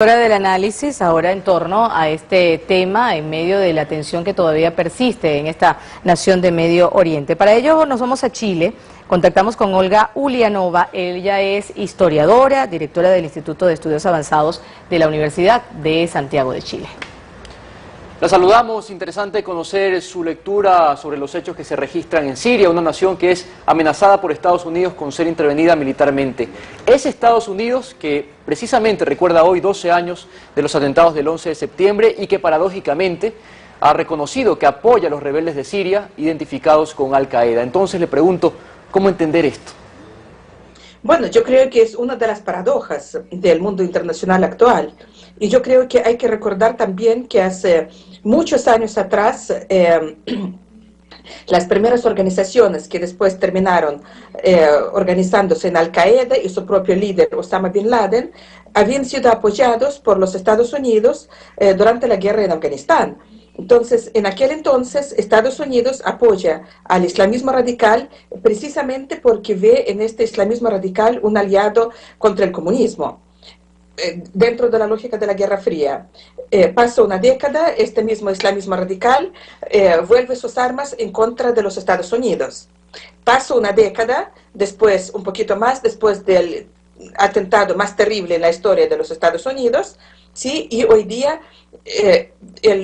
Hora del análisis ahora en torno a este tema en medio de la tensión que todavía persiste en esta nación de Medio Oriente. Para ello nos vamos a Chile, contactamos con Olga Ulianova, ella es historiadora, directora del Instituto de Estudios Avanzados de la Universidad de Santiago de Chile. La saludamos, interesante conocer su lectura sobre los hechos que se registran en Siria, una nación que es amenazada por Estados Unidos con ser intervenida militarmente. Es Estados Unidos que precisamente recuerda hoy 12 años de los atentados del 11 de septiembre y que paradójicamente ha reconocido que apoya a los rebeldes de Siria identificados con Al-Qaeda. Entonces le pregunto, ¿cómo entender esto? Bueno, yo creo que es una de las paradojas del mundo internacional actual. Y yo creo que hay que recordar también que hace muchos años atrás las primeras organizaciones que después terminaron organizándose en Al-Qaeda y su propio líder, Osama Bin Laden, habían sido apoyados por los Estados Unidos durante la guerra en Afganistán. Entonces, en aquel entonces, Estados Unidos apoya al islamismo radical precisamente porque ve en este islamismo radical un aliado contra el comunismo, dentro de la lógica de la Guerra Fría. Pasa una década, este mismo islamismo radical vuelve sus armas en contra de los Estados Unidos. Pasa una década, después, un poquito más, después del atentado más terrible en la historia de los Estados Unidos, ¿sí? Y hoy día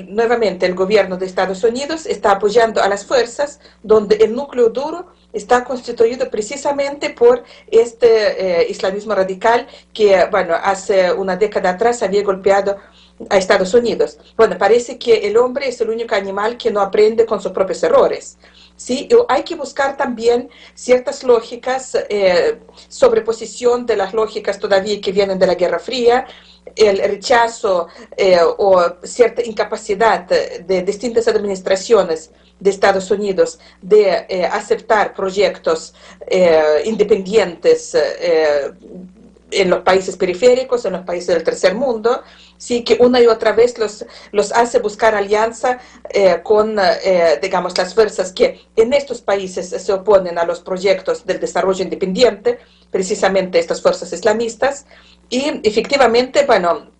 nuevamente el gobierno de Estados Unidos está apoyando a las fuerzas donde el núcleo duro está constituido precisamente por este islamismo radical que, bueno, hace una década atrás había golpeado a Estados Unidos. Bueno, parece que el hombre es el único animal que no aprende con sus propios errores. Sí, hay que buscar también ciertas lógicas, sobreposición de las lógicas todavía que vienen de la Guerra Fría, el rechazo o cierta incapacidad de distintas administraciones de Estados Unidos de aceptar proyectos independientes en los países periféricos, en los países del tercer mundo, sí, que una y otra vez los hace buscar alianza con, digamos, las fuerzas que en estos países se oponen a los proyectos del desarrollo independiente, precisamente estas fuerzas islamistas, y efectivamente, bueno,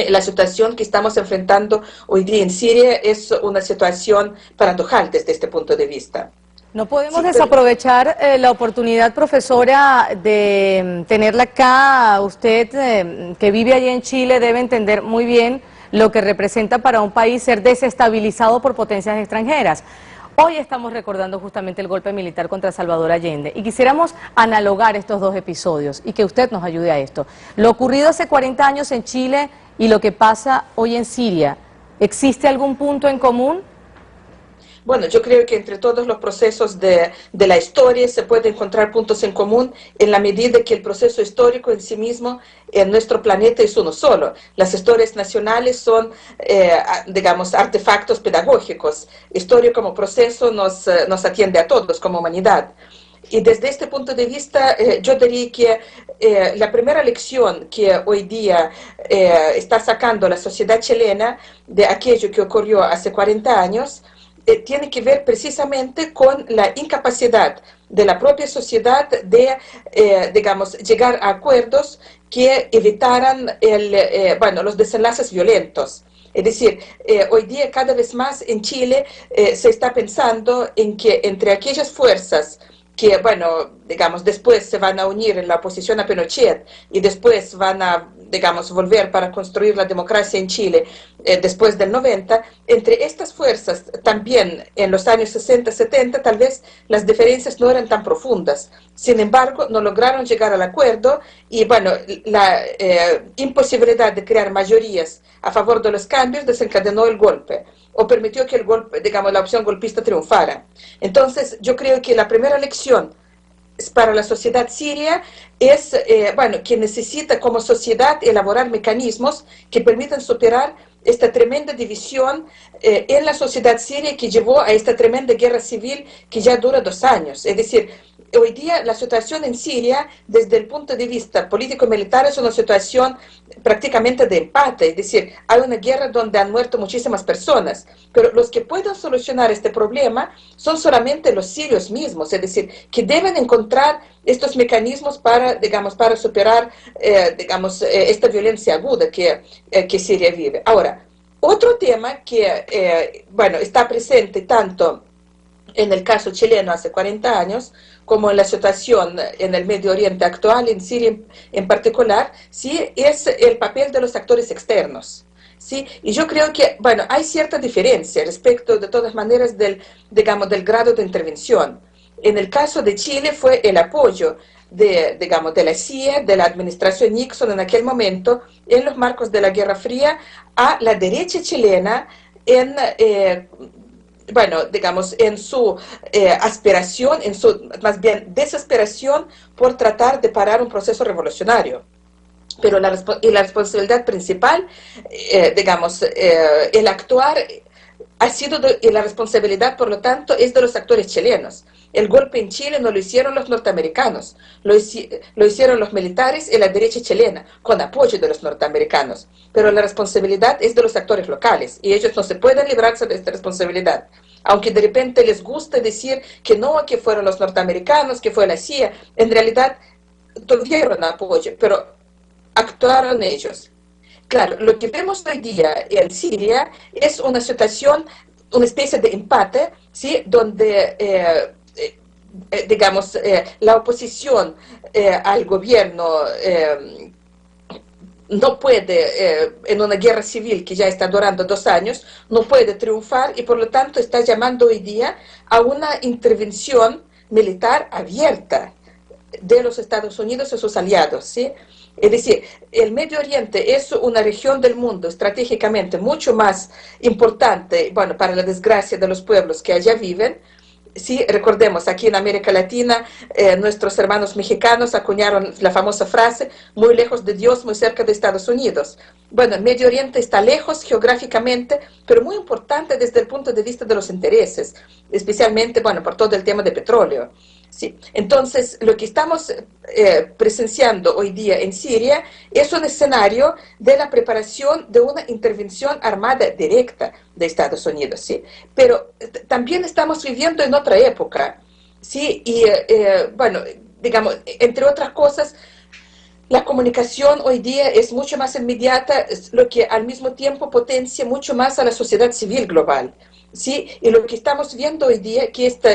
la situación que estamos enfrentando hoy día en Siria es una situación paradojal desde este punto de vista. No podemos desaprovechar la oportunidad, profesora, de tenerla acá. Usted, que vive allí en Chile, debe entender muy bien lo que representa para un país ser desestabilizado por potencias extranjeras. Hoy estamos recordando justamente el golpe militar contra Salvador Allende y quisiéramos analogar estos dos episodios y que usted nos ayude a esto. Lo ocurrido hace 40 años en Chile y lo que pasa hoy en Siria, ¿existe algún punto en común? Bueno, yo creo que entre todos los procesos de la historia se puede encontrar puntos en común en la medida que el proceso histórico en sí mismo en nuestro planeta es uno solo. Las historias nacionales son, digamos, artefactos pedagógicos. Historia como proceso nos atiende a todos como humanidad. Y desde este punto de vista, yo diría que la primera lección que hoy día está sacando la sociedad chilena de aquello que ocurrió hace 40 años, tiene que ver precisamente con la incapacidad de la propia sociedad de, digamos, llegar a acuerdos que evitaran bueno, los desenlaces violentos. Es decir, hoy día cada vez más en Chile se está pensando en que entre aquellas fuerzas que, bueno, digamos, después se van a unir en la oposición a Pinochet y después van a, digamos, volver para construir la democracia en Chile después del 90, entre estas fuerzas también en los años 60, 70, tal vez las diferencias no eran tan profundas. Sin embargo, no lograron llegar al acuerdo y, bueno, la imposibilidad de crear mayorías a favor de los cambios desencadenó el golpe o permitió que el golpe, digamos, la opción golpista triunfara. Entonces, yo creo que la primera lección para la sociedad siria es, bueno, que necesita como sociedad elaborar mecanismos que permitan superar esta tremenda división en la sociedad siria que llevó a esta tremenda guerra civil que ya dura 2 años. Es decir, hoy día la situación en Siria, desde el punto de vista político-militar, es una situación prácticamente de empate, es decir, hay una guerra donde han muerto muchísimas personas, pero los que pueden solucionar este problema son solamente los sirios mismos, es decir, que deben encontrar estos mecanismos para, digamos, para superar, esta violencia aguda que Siria vive. Ahora, otro tema que, bueno, está presente tanto en el caso chileno hace 40 años, como en la situación en el Medio Oriente actual, en Siria en particular, ¿sí? Es el papel de los actores externos. ¿Sí? Y yo creo que, bueno, hay cierta diferencia respecto, de todas maneras, digamos, del grado de intervención. En el caso de Chile fue el apoyo digamos, de la CIA, de la administración Nixon en aquel momento, en los marcos de la Guerra Fría, a la derecha chilena en... bueno, digamos, en su aspiración, en su, más bien, desesperación por tratar de parar un proceso revolucionario. Pero la responsabilidad principal, digamos, el actuar ha sido, y la responsabilidad, por lo tanto, es de los actores chilenos. El golpe en Chile no lo hicieron los norteamericanos, lo hicieron los militares y la derecha chilena, con apoyo de los norteamericanos. Pero la responsabilidad es de los actores locales, y ellos no se pueden librarse de esta responsabilidad. Aunque de repente les guste decir que no, que fueron los norteamericanos, que fue la CIA, en realidad tuvieron apoyo, pero actuaron ellos. Claro, lo que vemos hoy día en Siria es una situación, una especie de empate, ¿sí? Donde, digamos, la oposición al gobierno no puede, en una guerra civil que ya está durando 2 años, no puede triunfar y por lo tanto está llamando hoy día a una intervención militar abierta de los Estados Unidos y sus aliados, ¿sí? Es decir, el Medio Oriente es una región del mundo estratégicamente mucho más importante, bueno, para la desgracia de los pueblos que allá viven. Sí, recordemos, aquí en América Latina, nuestros hermanos mexicanos acuñaron la famosa frase, muy lejos de Dios, muy cerca de Estados Unidos. Bueno, el Medio Oriente está lejos geográficamente, pero muy importante desde el punto de vista de los intereses, especialmente, bueno, por todo el tema de petróleo. Sí. Entonces, lo que estamos presenciando hoy día en Siria es un escenario de la preparación de una intervención armada directa de Estados Unidos, ¿sí? Pero también estamos viviendo en otra época, ¿sí? Y, bueno, digamos, entre otras cosas, la comunicación hoy día es mucho más inmediata, lo que al mismo tiempo potencia mucho más a la sociedad civil global, ¿sí? Y lo que estamos viendo hoy día, que esta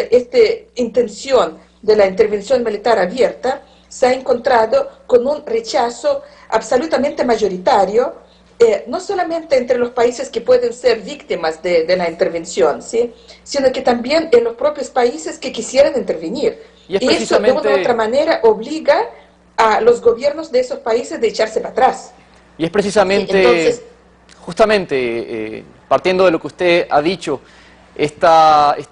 intención de la intervención militar abierta se ha encontrado con un rechazo absolutamente mayoritario, no solamente entre los países que pueden ser víctimas de la intervención, ¿sí? Sino que también en los propios países que quisieran intervenir. Y eso de una u otra manera obliga a los gobiernos de esos países de echarse para atrás. Y es precisamente, entonces, justamente, partiendo de lo que usted ha dicho, este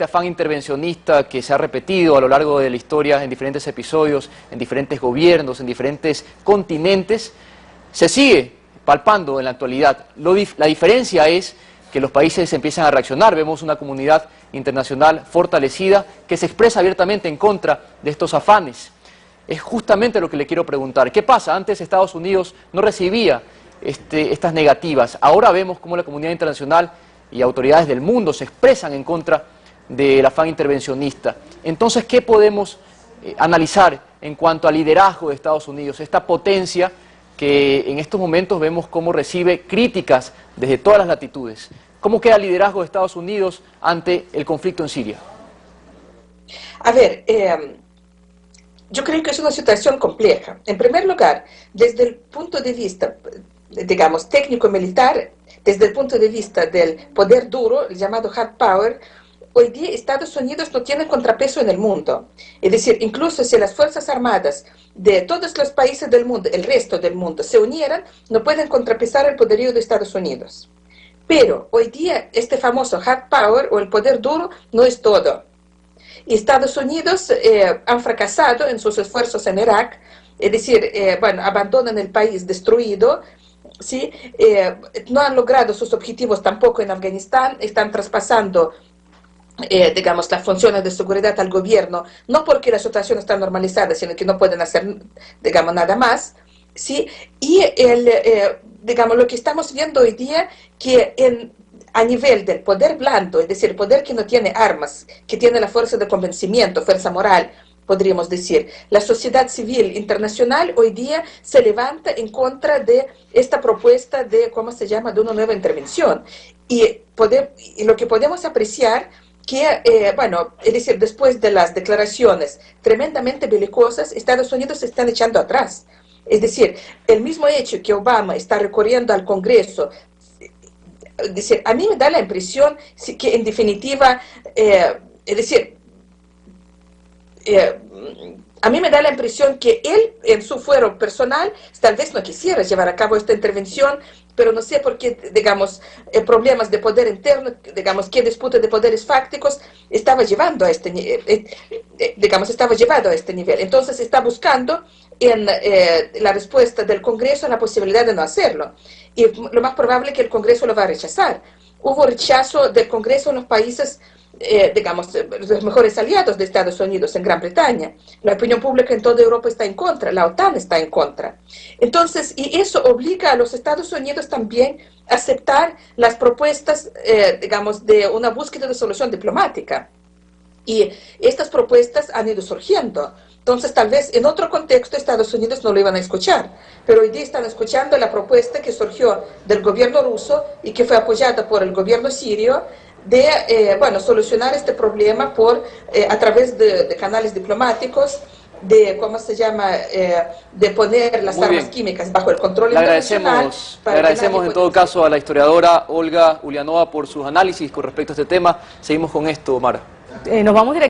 afán intervencionista que se ha repetido a lo largo de la historia en diferentes episodios, en diferentes gobiernos, en diferentes continentes, se sigue palpando en la actualidad. La diferencia es que los países empiezan a reaccionar. Vemos una comunidad internacional fortalecida que se expresa abiertamente en contra de estos afanes. Es justamente lo que le quiero preguntar. ¿Qué pasa? Antes Estados Unidos no recibía estas negativas. Ahora vemos cómo la comunidad internacional y autoridades del mundo se expresan en contra del afán intervencionista. Entonces, ¿qué podemos analizar en cuanto al liderazgo de Estados Unidos? Esta potencia que en estos momentos vemos cómo recibe críticas desde todas las latitudes. ¿Cómo queda el liderazgo de Estados Unidos ante el conflicto en Siria? A ver, yo creo que es una situación compleja. En primer lugar, desde el punto de vista, digamos, técnico-militar, desde el punto de vista del poder duro, el llamado hard power, hoy día Estados Unidos no tiene contrapeso en el mundo. Es decir, incluso si las Fuerzas Armadas de todos los países del mundo, el resto del mundo, se unieran, no pueden contrapesar el poderío de Estados Unidos. Pero hoy día este famoso hard power o el poder duro no es todo. Y Estados Unidos han fracasado en sus esfuerzos en Irak, es decir, bueno, abandonan el país destruido, ¿sí? No han logrado sus objetivos tampoco en Afganistán, están traspasando, digamos, las funciones de seguridad al gobierno, no porque la situación está normalizada, sino que no pueden hacer, digamos, nada más. ¿sí? Y digamos, lo que estamos viendo hoy día, que a nivel del poder blando, es decir, el poder que no tiene armas, que tiene la fuerza de convencimiento, fuerza moral, podríamos decir, la sociedad civil internacional hoy día se levanta en contra de esta propuesta de, ¿cómo se llama?, de una nueva intervención. Y lo que podemos apreciar que, bueno, es decir, después de las declaraciones tremendamente belicosas, Estados Unidos se están echando atrás. Es decir, el mismo hecho que Obama está recurriendo al Congreso, es decir, a mí me da la impresión que en definitiva, es decir, a mí me da la impresión que él, en su fuero personal, tal vez no quisiera llevar a cabo esta intervención, pero no sé por qué, digamos, problemas de poder interno, digamos, qué disputa de poderes fácticos estaba llevando a este, digamos, estaba llevado a este nivel. Entonces está buscando en la respuesta del Congreso la posibilidad de no hacerlo. Y lo más probable es que el Congreso lo va a rechazar. Hubo rechazo del Congreso en los países, digamos, los mejores aliados de Estados Unidos, en Gran Bretaña. La opinión pública en toda Europa está en contra, la OTAN está en contra. Entonces, y eso obliga a los Estados Unidos también a aceptar las propuestas, digamos, de una búsqueda de solución diplomática. Y estas propuestas han ido surgiendo. Entonces, tal vez en otro contexto Estados Unidos no lo iban a escuchar, pero hoy día están escuchando la propuesta que surgió del gobierno ruso y que fue apoyada por el gobierno sirio de, bueno, solucionar este problema a través de canales diplomáticos, de, ¿cómo se llama?, de poner las armas químicas bajo el control internacional. Le agradecemos en todo caso a la historiadora Olga Ulianova por sus análisis con respecto a este tema. Seguimos con esto, Mara. Nos vamos directamente.